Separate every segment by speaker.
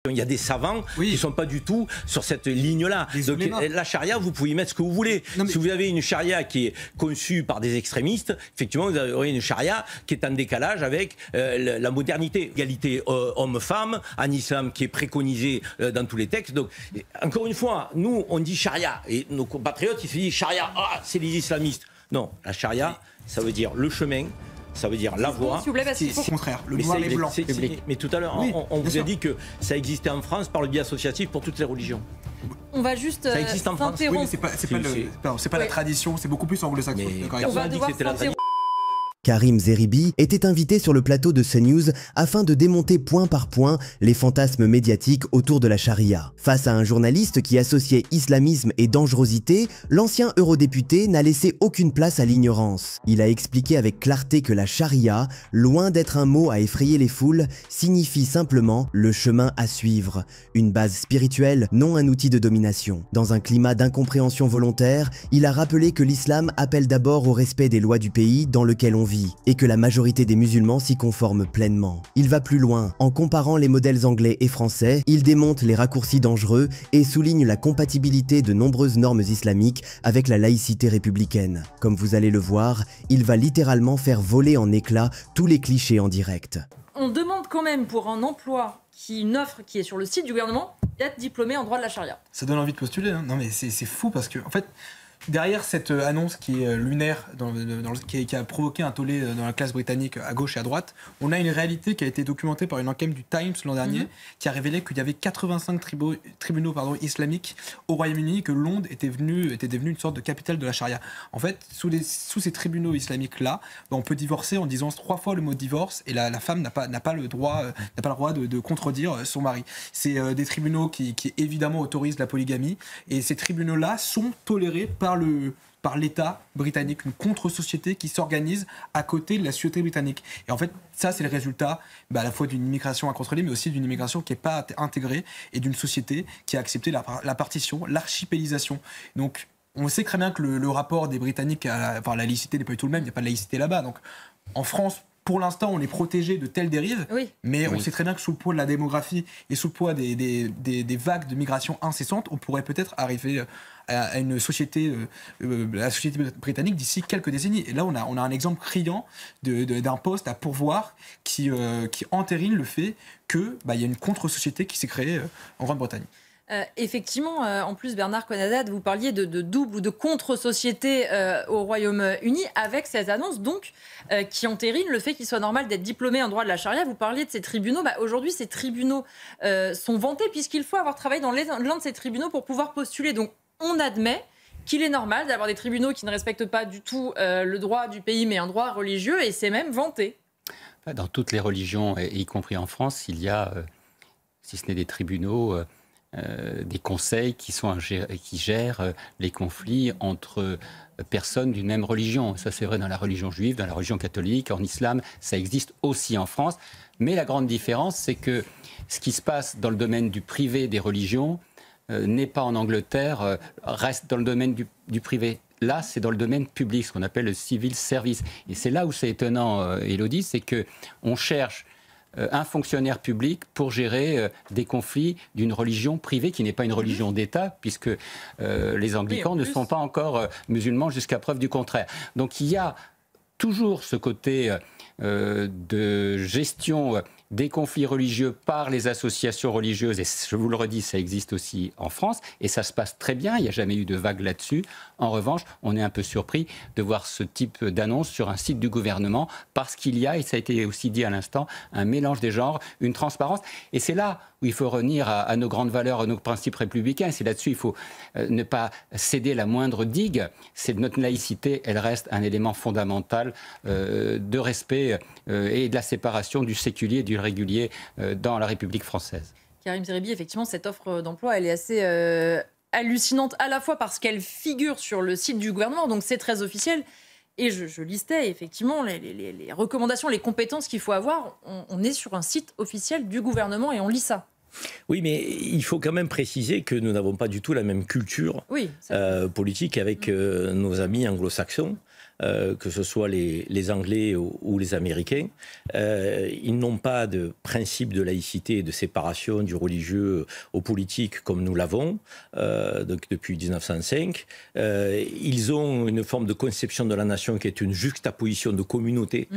Speaker 1: Il y a des savants qui ne sont pas du tout sur cette ligne-là. Donc la charia, vous pouvez y mettre ce que vous voulez. Si vous avez une charia qui est conçue par des extrémistes, effectivement, vous aurez une charia qui est en décalage avec la modernité. Égalité homme-femme, en islam qui est préconisée dans tous les textes. Donc, encore une fois, nous, on dit charia. Et nos compatriotes, ils se disent charia, c'est les islamistes. Non, la charia, ça veut dire le chemin. Ça veut dire la voie.
Speaker 2: C'est au contraire, le noir et blanc.
Speaker 1: Mais tout à l'heure, on vous a dit que ça existait en France par le biais associatif pour toutes les religions.
Speaker 3: On va juste s'interrompre.
Speaker 2: Oui, mais c'est pas la tradition, c'est beaucoup plus anglo-saxon.
Speaker 3: On va devoir s'interrompre.
Speaker 4: Karim Zeribi était invité sur le plateau de CNews afin de démonter point par point les fantasmes médiatiques autour de la charia. Face à un journaliste qui associait islamisme et dangerosité, l'ancien eurodéputé n'a laissé aucune place à l'ignorance. Il a expliqué avec clarté que la charia, loin d'être un mot à effrayer les foules, signifie simplement le chemin à suivre, une base spirituelle, non un outil de domination. Dans un climat d'incompréhension volontaire, il a rappelé que l'islam appelle d'abord au respect des lois du pays dans lequel on vit, et que la majorité des musulmans s'y conforment pleinement. Il va plus loin. En comparant les modèles anglais et français, il démonte les raccourcis dangereux et souligne la compatibilité de nombreuses normes islamiques avec la laïcité républicaine. Comme vous allez le voir, il va littéralement faire voler en éclats tous les clichés en direct.
Speaker 3: On demande quand même pour un emploi une offre qui est sur le site du gouvernement d'être diplômé en droit de la charia.
Speaker 2: Ça donne envie de postuler, hein. Non mais c'est fou parce que en fait, derrière cette annonce qui est lunaire, qui a provoqué un tollé dans la classe britannique à gauche et à droite, on a une réalité qui a été documentée par une enquête du Times l'an dernier, qui a révélé qu'il y avait 85 tribunaux islamiques au Royaume-Uni, que Londres était devenu une sorte de capitale de la charia. En fait, sous ces tribunaux islamiques-là, on peut divorcer en disant 3 fois le mot divorce, et la femme n'a pas le droit de contredire son mari. C'est des tribunaux qui évidemment autorisent la polygamie, et ces tribunaux-là sont tolérés par l'État britannique, une contre-société qui s'organise à côté de la société britannique. Et en fait, ça, c'est le résultat à la fois d'une immigration incontrôlée, mais aussi d'une immigration qui n'est pas intégrée, et d'une société qui a accepté la partition, l'archipélisation. Donc, on sait très bien que le rapport des Britanniques à la laïcité n'est pas du tout le même, il n'y a pas de laïcité là-bas. Donc, en France, pour l'instant, on est protégé de telles dérives, mais on sait très bien que sous le poids de la démographie et sous le poids des vagues de migration incessantes, on pourrait peut-être arriver à une société, la société britannique d'ici quelques décennies. Et là, on a un exemple criant d'un poste à pourvoir qui entérine le fait qu'il y a une contre-société qui s'est créée en Grande-Bretagne.
Speaker 3: Effectivement, en plus, Bernard Cohn-Haddad, vous parliez de double ou de contre-société au Royaume-Uni avec cette annonce donc qui entérine le fait qu'il soit normal d'être diplômé en droit de la charia. Vous parliez de ces tribunaux. Aujourd'hui, ces tribunaux sont vantés puisqu'il faut avoir travaillé dans l'un de ces tribunaux pour pouvoir postuler. Donc, on admet qu'il est normal d'avoir des tribunaux qui ne respectent pas du tout le droit du pays, mais un droit religieux, et c'est même vanté.
Speaker 5: Dans toutes les religions, y compris en France, il y a, si ce n'est des tribunaux, des conseils qui gèrent les conflits entre personnes d'une même religion. Ça, c'est vrai dans la religion juive, dans la religion catholique, en islam, ça existe aussi en France. Mais la grande différence, c'est que ce qui se passe dans le domaine du privé des religions n'est pas en Angleterre, reste dans le domaine du privé. Là, c'est dans le domaine public, ce qu'on appelle le civil service. Et c'est là où c'est étonnant, Élodie, c'est qu'on cherche un fonctionnaire public pour gérer des conflits d'une religion privée qui n'est pas une religion d'État, puisque les anglicans ne sont pas encore musulmans jusqu'à preuve du contraire. Donc il y a toujours ce côté de gestion des conflits religieux par les associations religieuses, et je vous le redis, ça existe aussi en France, et ça se passe très bien, il n'y a jamais eu de vague là-dessus. En revanche, on est un peu surpris de voir ce type d'annonce sur un site du gouvernement, parce qu'il y a, et ça a été aussi dit à l'instant, un mélange des genres, une transparence, et c'est là où il faut revenir à nos grandes valeurs, à nos principes républicains, c'est là-dessus il faut ne pas céder la moindre digue, c'est notre laïcité, elle reste un élément fondamental de respect et de la séparation du séculier et du régulier dans la République française.
Speaker 3: Karim Zeribi, effectivement, cette offre d'emploi, elle est assez hallucinante, à la fois parce qu'elle figure sur le site du gouvernement, donc c'est très officiel, et je listais effectivement les recommandations, les compétences qu'il faut avoir. On est sur un site officiel du gouvernement et on lit ça.
Speaker 1: Oui, mais il faut quand même préciser que nous n'avons pas du tout la même culture politique avec nos amis anglo-saxons. que ce soit les Anglais ou les Américains, ils n'ont pas de principe de laïcité et de séparation du religieux au politique comme nous l'avons donc depuis 1905. Ils ont une forme de conception de la nation qui est une juxtaposition de communautés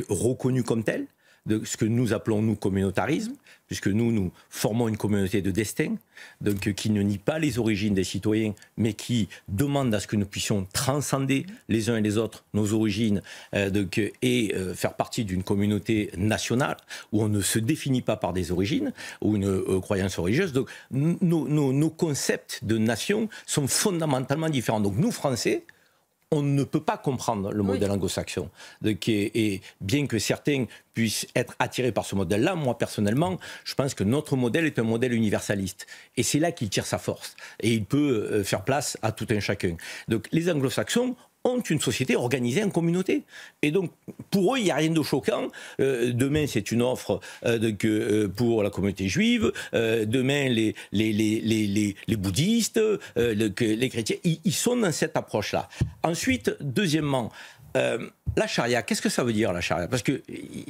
Speaker 1: reconnues comme telles, de ce que nous appelons, nous, communautarisme, puisque nous formons une communauté de destin, donc qui ne nie pas les origines des citoyens, mais qui demande à ce que nous puissions transcender les uns et les autres nos origines et faire partie d'une communauté nationale où on ne se définit pas par des origines ou une croyance religieuse. Donc nos concepts de nation sont fondamentalement différents. Donc nous, Français, on ne peut pas comprendre le modèle anglo-saxon. Et bien que certains puissent être attirés par ce modèle-là, moi personnellement, je pense que notre modèle est un modèle universaliste. Et c'est là qu'il tire sa force. Et il peut faire place à tout un chacun. Donc les anglo-saxons ont une société organisée en communauté. Et donc, pour eux, il n'y a rien de choquant. Demain, c'est une offre pour la communauté juive. Demain, les bouddhistes, les chrétiens, ils sont dans cette approche-là. Ensuite, deuxièmement, la charia, qu'est-ce que ça veut dire, la charia? Parce que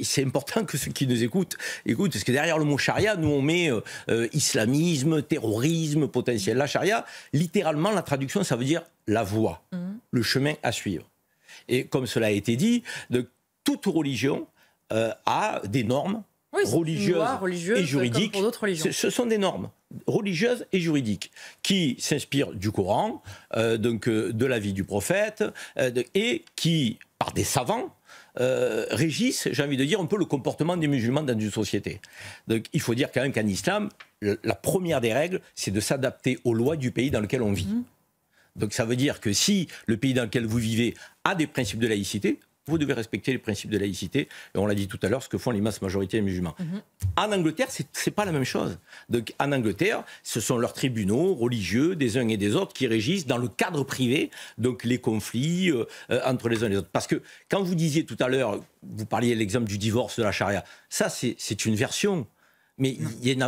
Speaker 1: c'est important que ceux qui nous écoutent, parce que derrière le mot charia, nous on met islamisme, terrorisme potentiel. La charia, littéralement, la traduction, ça veut dire la voie, le chemin à suivre. Et comme cela a été dit, toute religion a des normes religieuses et juridiques. Comme pour d'autres religions. Ce sont des normes religieuses et juridiques qui s'inspirent du Coran, de la vie du prophète, et qui, par des savants, régissent, j'ai envie de dire, un peu le comportement des musulmans dans une société. Donc il faut dire quand même qu'en islam, la première des règles, c'est de s'adapter aux lois du pays dans lequel on vit. Donc ça veut dire que si le pays dans lequel vous vivez a des principes de laïcité, vous devez respecter les principes de laïcité. Et on l'a dit tout à l'heure, ce que font l'immense majorité des musulmans. En Angleterre, c'est pas la même chose. Donc, en Angleterre, ce sont leurs tribunaux religieux, des uns et des autres, qui régissent dans le cadre privé, donc les conflits entre les uns et les autres. Parce que quand vous disiez tout à l'heure, vous parliez de l'exemple du divorce de la charia, ça, c'est une version. Mais il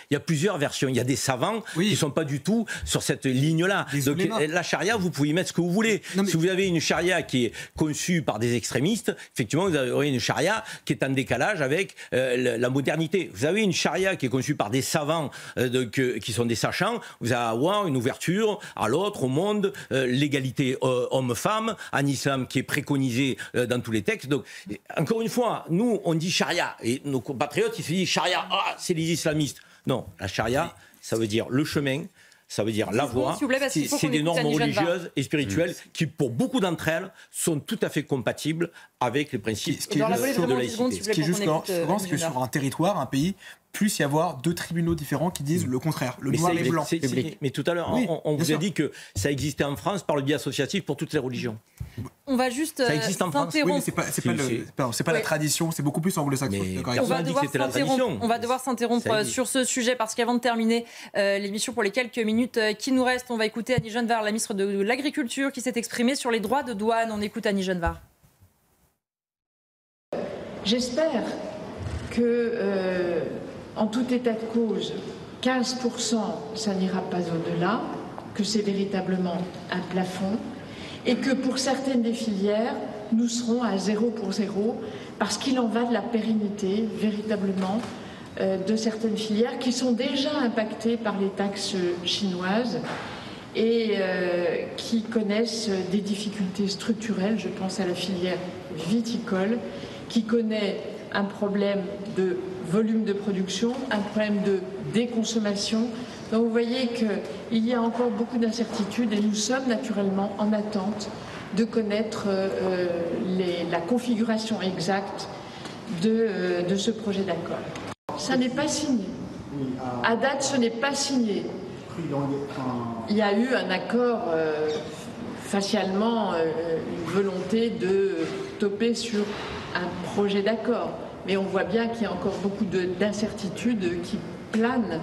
Speaker 1: y a plusieurs versions. Il y a des savants qui ne sont pas du tout sur cette ligne-là. Donc la charia, vous pouvez y mettre ce que vous voulez. Si vous avez une charia qui est conçue par des extrémistes, effectivement, vous aurez une charia qui est en décalage avec la modernité. Vous avez une charia qui est conçue par des savants qui sont des sachants. Vous allez avoir une ouverture à l'autre, au monde, l'égalité homme-femme, en islam qui est préconisée dans tous les textes. Donc, encore une fois, nous, on dit charia. Et nos compatriotes, ils se disent charia. C'est les islamistes. Non, la charia, ça veut dire le chemin, ça veut dire la voie. C'est des normes religieuses et spirituelles qui, pour beaucoup d'entre elles, sont tout à fait compatibles avec les principes de laïcité.
Speaker 2: Ce qui est juste c'est que sur un territoire, un pays, plus y avoir deux tribunaux différents qui disent le contraire, le noir et le blanc.
Speaker 1: Mais tout à l'heure, on vous a dit que ça existait en France par le biais associatif pour toutes les religions.
Speaker 3: On va juste
Speaker 1: ça existe en France.
Speaker 2: Oui, mais c'est pas la tradition, c'est beaucoup plus anglo-saxon.
Speaker 3: On va devoir s'interrompre sur ce sujet parce qu'avant de terminer l'émission, pour les quelques minutes qui nous restent, on va écouter Annie Genevard, la ministre de l'Agriculture, qui s'est exprimée sur les droits de douane. On écoute Annie Genevard.
Speaker 6: J'espère que, en tout état de cause, 15%, ça n'ira pas au-delà, que c'est véritablement un plafond, et que pour certaines des filières, nous serons à 0 pour 0, parce qu'il en va de la pérennité, véritablement, de certaines filières qui sont déjà impactées par les taxes chinoises et qui connaissent des difficultés structurelles. Je pense à la filière viticole, qui connaît un problème de volume de production, un problème de déconsommation. Donc vous voyez qu'il y a encore beaucoup d'incertitudes et nous sommes naturellement en attente de connaître la configuration exacte de ce projet d'accord. Ça n'est pas signé. À date, ce n'est pas signé. Il y a eu un accord, facialement, une volonté de toper sur un projet d'accord. Mais on voit bien qu'il y a encore beaucoup d'incertitudes qui planent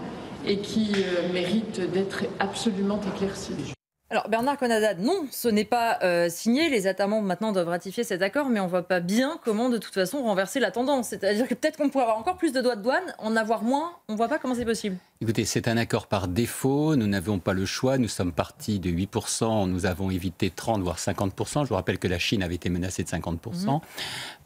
Speaker 6: et qui méritent d'être absolument éclaircies.
Speaker 3: Alors Bernard Conadad, non, ce n'est pas signé. Les États membres maintenant doivent ratifier cet accord, mais on ne voit pas bien comment de toute façon renverser la tendance. C'est-à-dire que peut-être qu'on pourrait avoir encore plus de droits de douane, en avoir moins, on ne voit pas comment c'est possible.
Speaker 5: Écoutez, c'est un accord par défaut, nous n'avions pas le choix, nous sommes partis de 8%, nous avons évité 30 voire 50%. Je vous rappelle que la Chine avait été menacée de 50%.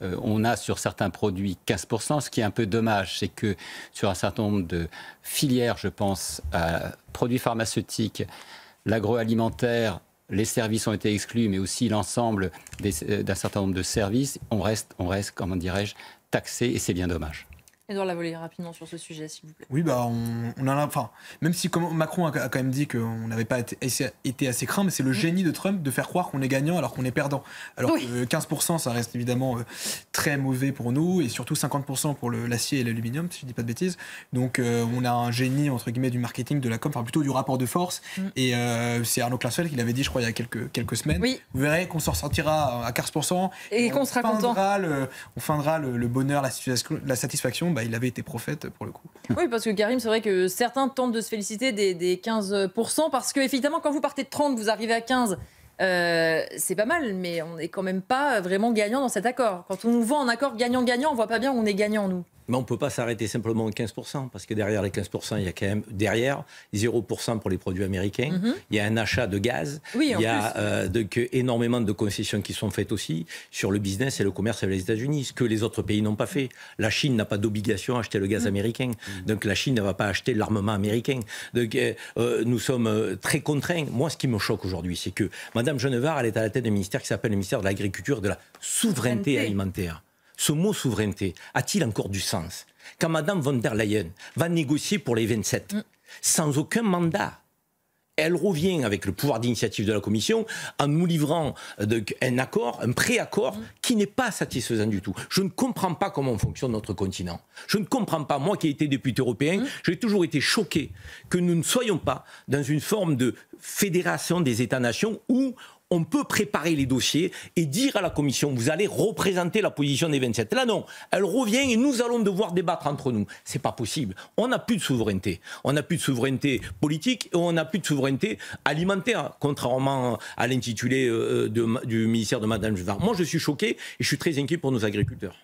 Speaker 5: On a sur certains produits 15%. Ce qui est un peu dommage, c'est que sur un certain nombre de filières, je pense à produits pharmaceutiques, l'agroalimentaire, les services ont été exclus, mais aussi l'ensemble d'un certain nombre de services, on reste, comment dirais-je, taxé, et c'est bien dommage.
Speaker 3: Édouard Lavallée, rapidement sur ce sujet, s'il vous plaît.
Speaker 2: Oui, on a, enfin, même si Macron a quand même dit qu'on n'avait pas été assez craint, mais c'est le génie de Trump de faire croire qu'on est gagnant alors qu'on est perdant. Alors que 15%, ça reste évidemment très mauvais pour nous, et surtout 50% pour l'acier et l'aluminium, si je ne dis pas de bêtises. Donc on a un génie, entre guillemets, du marketing, de la com, enfin plutôt du rapport de force. Et c'est Arnaud Klarsfeld qui l'avait dit, je crois, il y a quelques semaines. Oui. Vous verrez qu'on s'en sortira à 15%.
Speaker 3: Et qu'on sera content.
Speaker 2: On feindra le bonheur, la satisfaction. Il avait été prophète pour le coup.
Speaker 3: Oui, parce que Karim, c'est vrai que certains tentent de se féliciter des 15%, parce que évidemment, quand vous partez de 30, vous arrivez à 15, c'est pas mal, mais on n'est quand même pas vraiment gagnant dans cet accord. Quand on nous vend un accord gagnant-gagnant, on voit pas bien où on est gagnant, nous.
Speaker 1: Mais on ne peut pas s'arrêter simplement aux 15%, parce que derrière les 15%, il y a quand même 0% pour les produits américains. Il y a un achat de gaz.
Speaker 3: Oui,
Speaker 1: il y a énormément de concessions qui sont faites aussi sur le business et le commerce avec les États-Unis, ce que les autres pays n'ont pas fait. La Chine n'a pas d'obligation à acheter le gaz américain. Donc la Chine ne va pas acheter l'armement américain. Donc nous sommes très contraints. Moi, ce qui me choque aujourd'hui, c'est que Mme Genevard, elle est à la tête d'un ministère qui s'appelle le ministère de l'Agriculture et de la Souveraineté alimentaire. Ce mot souveraineté a-t-il encore du sens quand Mme von der Leyen va négocier pour les 27 sans aucun mandat? Elle revient avec le pouvoir d'initiative de la Commission en nous livrant un accord, un pré-accord qui n'est pas satisfaisant du tout. Je ne comprends pas comment fonctionne notre continent. Je ne comprends pas. Moi qui ai été député européen, j'ai toujours été choqué que nous ne soyons pas dans une forme de fédération des États-nations où on peut préparer les dossiers et dire à la Commission, vous allez représenter la position des 27. Là, non. Elle revient et nous allons devoir débattre entre nous. C'est pas possible. On n'a plus de souveraineté. On n'a plus de souveraineté politique et on n'a plus de souveraineté alimentaire, contrairement à l'intitulé du ministère de Mme Genevard. Moi, je suis choqué et je suis très inquiet pour nos agriculteurs.